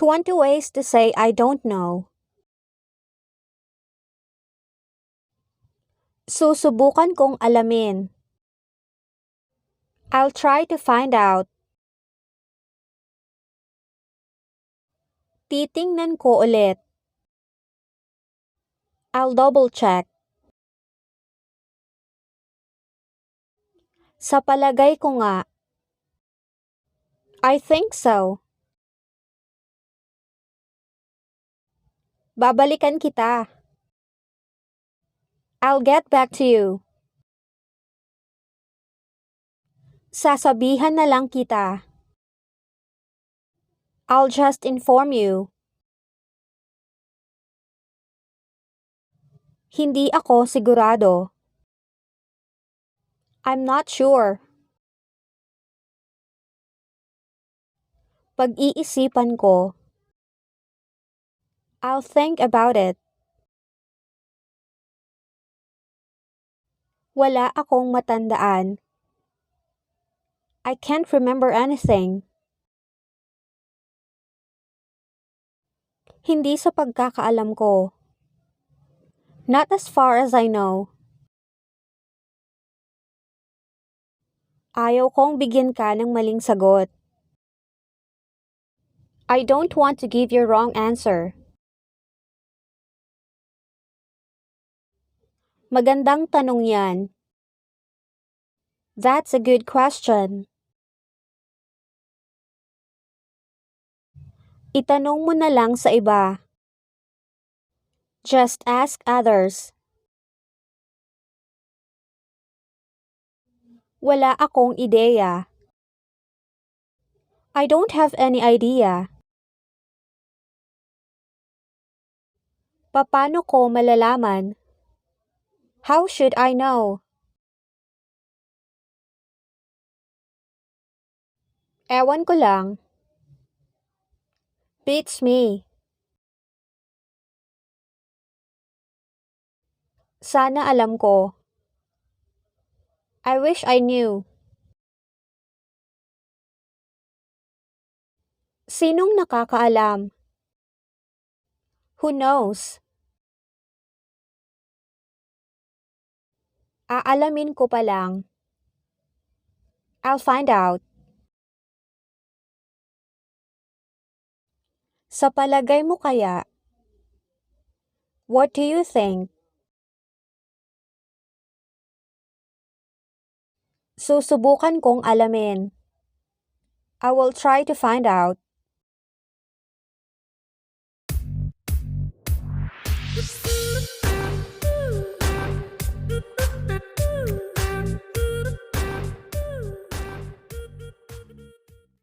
20 ways to say I don't know. Susubukan kong alamin. I'll try to find out. Titingnan ko ulit. I'll double check. Sa palagay ko nga. I think so. Babalikan kita. I'll get back to you. Sasabihan na lang kita. I'll just inform you. Hindi ako sigurado. I'm not sure. Pag-iisipan ko. I'll think about it. Wala akong matandaan. I can't remember anything. Hindi sa pagkakaalam ko. Not as far as I know. Ayaw kong bigyan ka ng maling sagot. I don't want to give you a wrong answer. Magandang tanong yan. That's a good question. Itanong mo na lang sa iba. Just ask others. Wala akong ideya. I don't have any idea. Paano ko malalaman? How should I know? Ewan ko lang. Beats me. Sana alam ko. I wish I knew. Sinong nakakaalam? Who knows? Aalamin ko pa lang. I'll find out. Sa palagay mo kaya? What do you think? Susubukan kong alamin. I will try to find out.